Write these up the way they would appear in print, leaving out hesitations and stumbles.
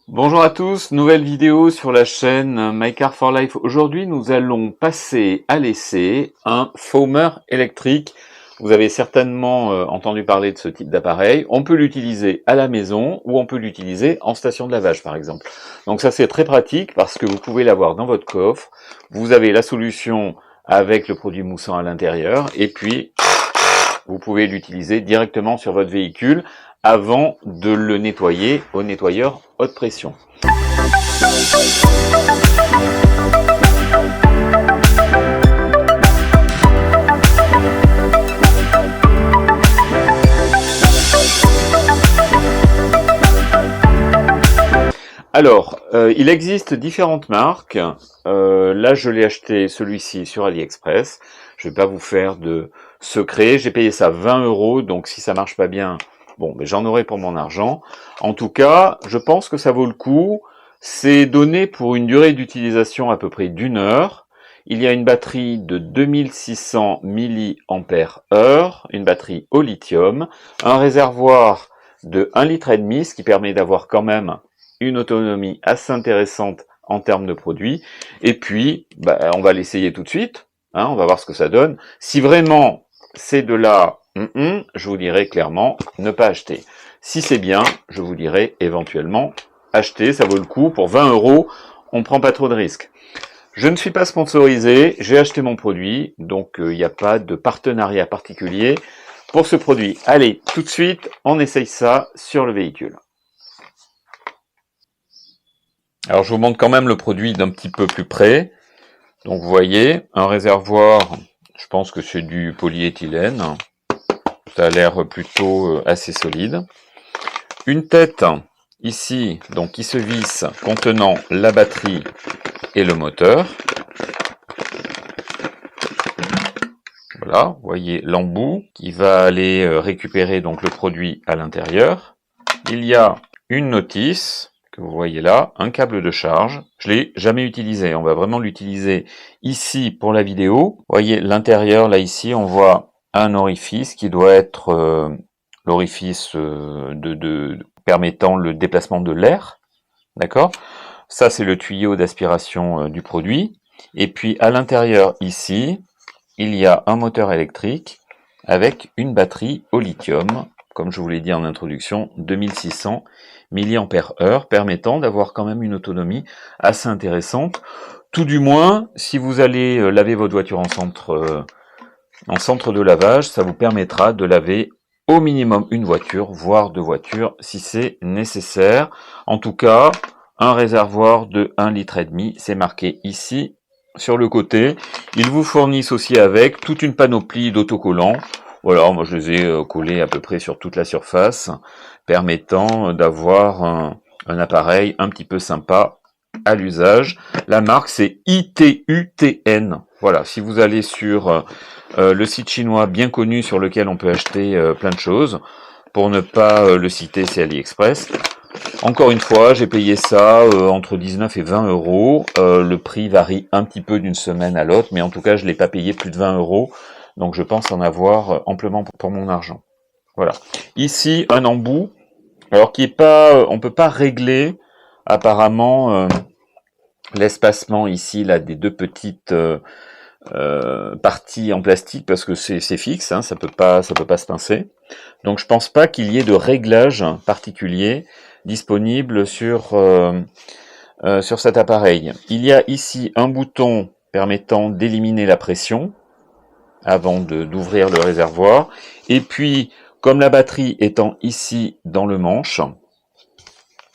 Bonjour à tous, nouvelle vidéo sur la chaîne My Car for Life. Aujourd'hui, nous allons passer à l'essai un foamer électrique. Vous avez certainement entendu parler de ce type d'appareil. On peut l'utiliser à la maison ou on peut l'utiliser en station de lavage par exemple. Donc ça c'est très pratique parce que vous pouvez l'avoir dans votre coffre. Vous avez la solution avec le produit moussant à l'intérieur et puis vous pouvez l'utiliser directement sur votre véhicule avant de le nettoyer au nettoyeur haute pression. Alors, il existe différentes marques. Là, je l'ai acheté celui-ci sur AliExpress. Je vais pas vous faire de secret. J'ai payé ça 20 €, donc si ça marche pas bien, bon, mais j'en aurai pour mon argent. En tout cas, je pense que ça vaut le coup. C'est donné pour une durée d'utilisation à peu près d'1 heure. Il y a une batterie de 2600 mAh, une batterie au lithium, un réservoir de 1,5 litre, ce qui permet d'avoir quand même une autonomie assez intéressante en termes de produits. Et puis, on va l'essayer tout de suite. Hein, on va voir ce que ça donne. Si vraiment c'est de là, je vous dirais clairement ne pas acheter. Si c'est bien, je vous dirais éventuellement acheter. Ça vaut le coup. Pour 20 €, on prend pas trop de risques. Je ne suis pas sponsorisé. J'ai acheté mon produit, donc il n'y a pas de partenariat particulier pour ce produit. Allez, tout de suite, on essaye ça sur le véhicule. Alors je vous montre quand même le produit d'un petit peu plus près. Donc vous voyez, un réservoir, je pense que c'est du polyéthylène. Ça a l'air plutôt assez solide. Une tête ici, donc qui se visse, contenant la batterie et le moteur. Voilà, vous voyez l'embout qui va aller récupérer donc le produit à l'intérieur. Il y a une notice que vous voyez là, un câble de charge. Je l'ai jamais utilisé, on va vraiment l'utiliser ici pour la vidéo. Vous voyez l'intérieur, là ici, on voit un orifice qui doit être l'orifice permettant le déplacement de l'air. D'accord? Ça, c'est le tuyau d'aspiration du produit. Et puis à l'intérieur ici, il y a un moteur électrique avec une batterie au lithium, comme je vous l'ai dit en introduction, 2600 mAh, permettant d'avoir quand même une autonomie assez intéressante. Tout du moins, si vous allez laver votre voiture en centre de lavage, ça vous permettra de laver au minimum une voiture, voire 2 voitures, si c'est nécessaire. En tout cas, un réservoir de 1,5 litre, c'est marqué ici sur le côté. Ils vous fournissent aussi avec toute une panoplie d'autocollants. Voilà, moi je les ai collés à peu près sur toute la surface, permettant d'avoir un appareil un petit peu sympa à l'usage. La marque c'est ITUTN. Voilà, si vous allez sur le site chinois bien connu sur lequel on peut acheter plein de choses, pour ne pas le citer, c'est AliExpress. Encore une fois, j'ai payé ça entre 19 et 20 €. Le prix varie un petit peu d'une semaine à l'autre, mais en tout cas, je l'ai pas payé plus de 20 €. Donc, je pense en avoir amplement pour mon argent. Voilà. Ici, un embout. Alors, qui est pas, on peut pas régler apparemment l'espacement ici là des deux petites partie en plastique parce que c'est fixe, hein, ça peut pas se pincer. Donc je pense pas qu'il y ait de réglage particulier disponible sur cet appareil. Il y a ici un bouton permettant d'éliminer la pression avant d'ouvrir le réservoir. Et puis, comme la batterie étant ici dans le manche,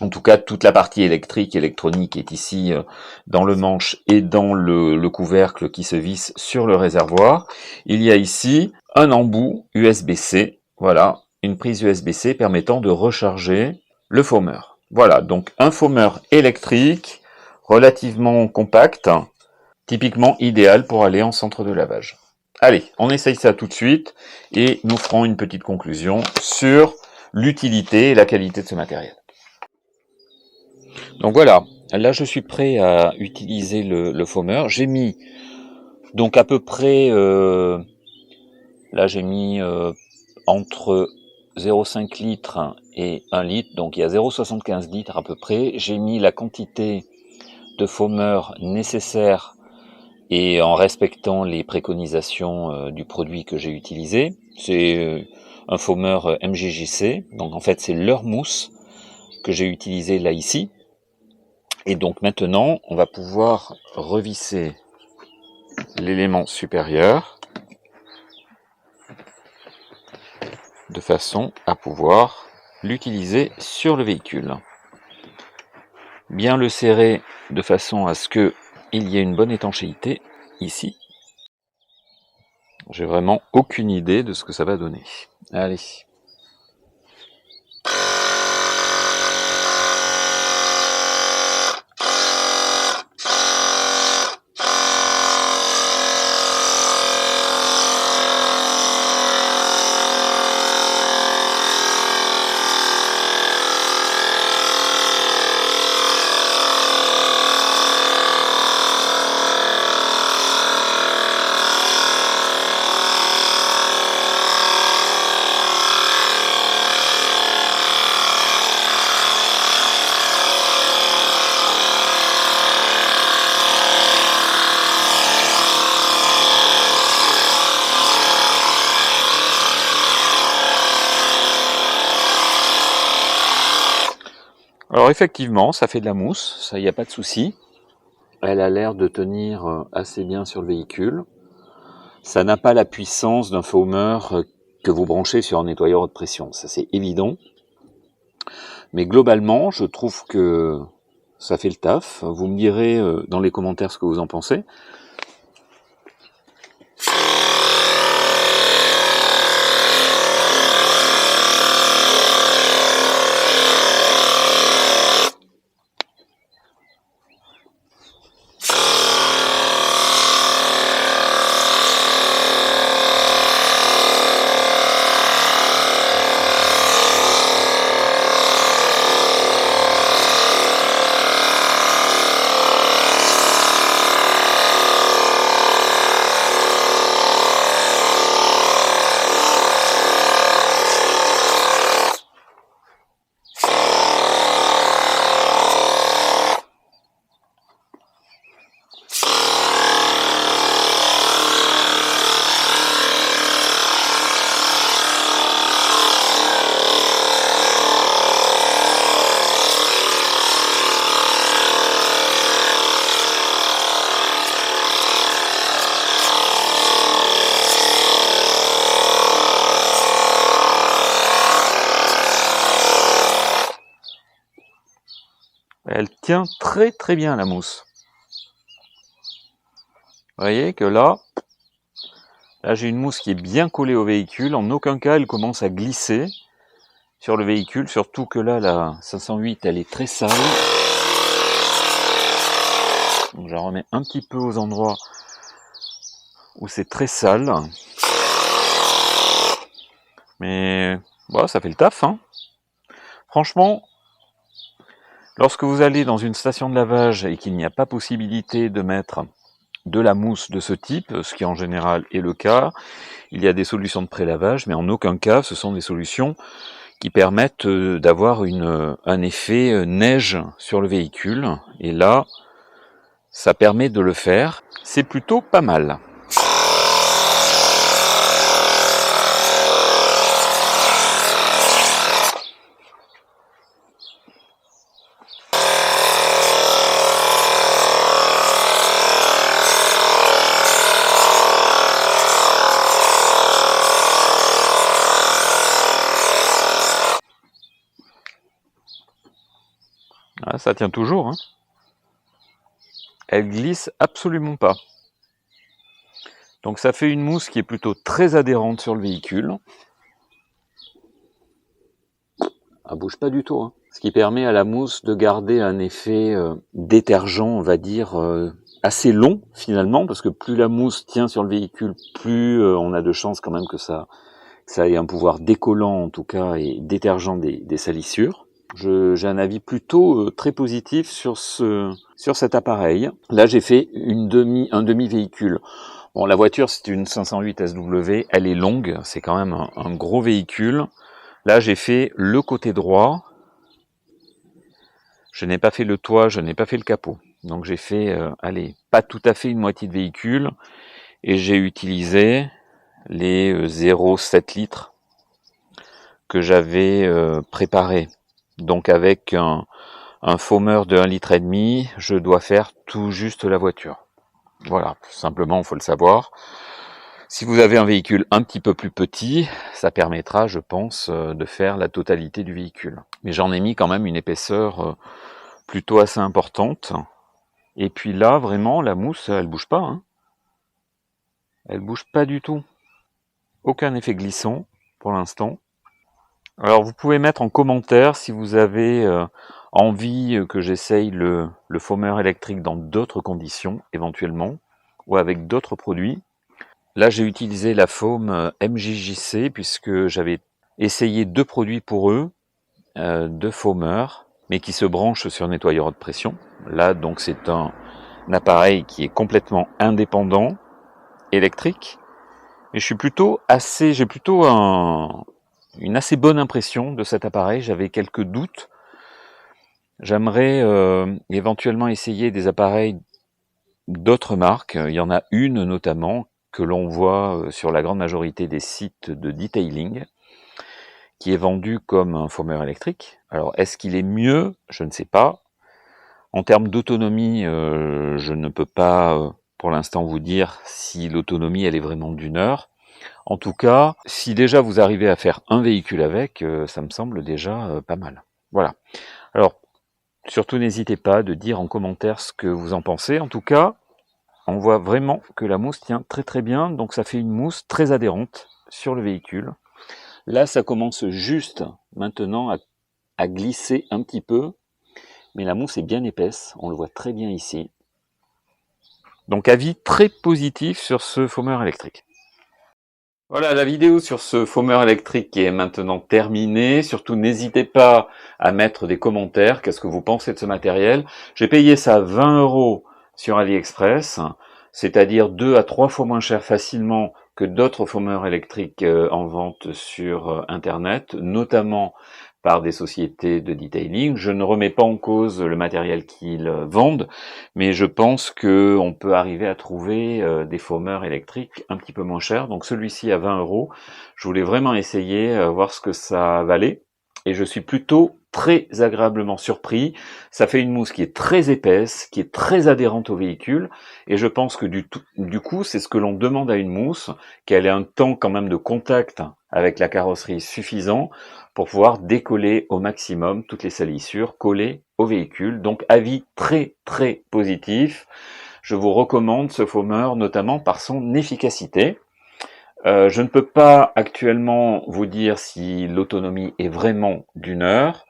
en tout cas, toute la partie électrique, électronique est ici dans le manche et dans le couvercle qui se visse sur le réservoir. Il y a ici un embout USB-C, voilà, une prise USB-C permettant de recharger le foamer. Voilà, donc un foamer électrique relativement compact, typiquement idéal pour aller en centre de lavage. Allez, on essaye ça tout de suite et nous ferons une petite conclusion sur l'utilité et la qualité de ce matériel. Donc voilà, là je suis prêt à utiliser le foamer. J'ai mis donc à peu près, là j'ai mis entre 0,5 litres et 1 litre, donc il y a 0,75 litres à peu près. J'ai mis la quantité de foameur nécessaire et en respectant les préconisations du produit que j'ai utilisé. C'est un foameur MJJC, donc en fait c'est leur mousse que j'ai utilisé là ici. Et donc maintenant on va pouvoir revisser l'élément supérieur de façon à pouvoir l'utiliser sur le véhicule. Bien le serrer de façon à ce que il y ait une bonne étanchéité ici. J'ai vraiment aucune idée de ce que ça va donner. Allez. Alors effectivement, ça fait de la mousse, ça y a pas de souci. Elle a l'air de tenir assez bien sur le véhicule. Ça n'a pas la puissance d'un foamer que vous branchez sur un nettoyeur haute pression, ça c'est évident. Mais globalement, je trouve que ça fait le taf. Vous me direz dans les commentaires ce que vous en pensez. Elle tient très très bien la mousse. Vous voyez que là j'ai une mousse qui est bien collée au véhicule. En aucun cas elle commence à glisser sur le véhicule. Surtout que là, la 508, elle est très sale. Donc je la remets un petit peu aux endroits où c'est très sale. Mais bon, ça fait le taf, hein. Franchement, lorsque vous allez dans une station de lavage et qu'il n'y a pas possibilité de mettre de la mousse de ce type, ce qui en général est le cas, il y a des solutions de pré-lavage, mais en aucun cas ce sont des solutions qui permettent d'avoir un effet neige sur le véhicule. Et là, ça permet de le faire. C'est plutôt pas mal. Ah, ça tient toujours, hein. Elle glisse absolument pas. Donc ça fait une mousse qui est plutôt très adhérente sur le véhicule. Elle bouge pas du tout, hein. Ce qui permet à la mousse de garder un effet détergent, on va dire, assez long finalement, parce que plus la mousse tient sur le véhicule, plus on a de chances quand même que ça ait un pouvoir décollant en tout cas et détergent des salissures. J'ai un avis plutôt très positif sur cet appareil. Là j'ai fait un demi-véhicule. Bon, la voiture c'est une 508 SW, elle est longue, c'est quand même un gros véhicule. Là, j'ai fait le côté droit. Je n'ai pas fait le toit, je n'ai pas fait le capot. Donc j'ai fait, allez, pas tout à fait une moitié de véhicule. Et j'ai utilisé les 0,7 litres que j'avais préparés. Donc avec un foameur de 1,5 litre, je dois faire tout juste la voiture. Voilà, simplement, il faut le savoir. Si vous avez un véhicule un petit peu plus petit, ça permettra, je pense, de faire la totalité du véhicule. Mais j'en ai mis quand même une épaisseur plutôt assez importante. Et puis là, vraiment, la mousse, elle bouge pas. Hein. Elle bouge pas du tout. Aucun effet glissant pour l'instant. Alors, vous pouvez mettre en commentaire si vous avez envie que j'essaye le foameur électrique dans d'autres conditions, éventuellement, ou avec d'autres produits. Là, j'ai utilisé la foam MJJC puisque j'avais essayé 2 produits pour eux, 2 foameurs, mais qui se branchent sur nettoyeur de pression. Là, donc, c'est un appareil qui est complètement indépendant, électrique. Et j'ai plutôt une assez bonne impression de cet appareil. J'avais quelques doutes. J'aimerais éventuellement essayer des appareils d'autres marques. Il y en a une notamment que l'on voit sur la grande majorité des sites de detailing, qui est vendu comme un foameur électrique. Alors, est-ce qu'il est mieux? Je ne sais pas. En termes d'autonomie, je ne peux pas, pour l'instant, vous dire si l'autonomie, elle est vraiment d'1 heure. En tout cas, si déjà vous arrivez à faire un véhicule avec, ça me semble déjà pas mal. Voilà. Alors, surtout n'hésitez pas de dire en commentaire ce que vous en pensez. En tout cas, on voit vraiment que la mousse tient très très bien, donc ça fait une mousse très adhérente sur le véhicule. Là, ça commence juste maintenant à glisser un petit peu, mais la mousse est bien épaisse, on le voit très bien ici. Donc avis très positif sur ce foameur électrique. Voilà, la vidéo sur ce foameur électrique est maintenant terminée. Surtout, n'hésitez pas à mettre des commentaires. Qu'est-ce que vous pensez de ce matériel? J'ai payé ça 20 € sur AliExpress, c'est-à-dire 2 à 3 fois moins cher facilement que d'autres foameurs électriques en vente sur Internet, notamment par des sociétés de detailing. Je ne remets pas en cause le matériel qu'ils vendent, mais je pense qu'on peut arriver à trouver des foameurs électriques un petit peu moins chers. Donc celui-ci à 20 €. Je voulais vraiment essayer, voir ce que ça valait. Et je suis plutôt très agréablement surpris. Ça fait une mousse qui est très épaisse, qui est très adhérente au véhicule. Et je pense que du coup, c'est ce que l'on demande à une mousse, qu'elle ait un temps quand même de contact avec la carrosserie suffisant pour pouvoir décoller au maximum toutes les salissures collées au véhicule. Donc avis très très positif. Je vous recommande ce foameur notamment par son efficacité. Je ne peux pas actuellement vous dire si l'autonomie est vraiment d'1 heure.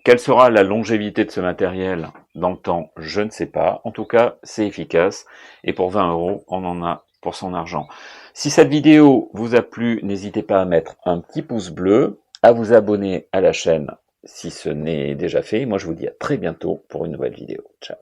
Quelle sera la longévité de ce matériel dans le temps? Je ne sais pas. En tout cas, c'est efficace. Et pour 20 €, on en a pour son argent. Si cette vidéo vous a plu, n'hésitez pas à mettre un petit pouce bleu, à vous abonner à la chaîne si ce n'est déjà fait. Moi, je vous dis à très bientôt pour une nouvelle vidéo. Ciao.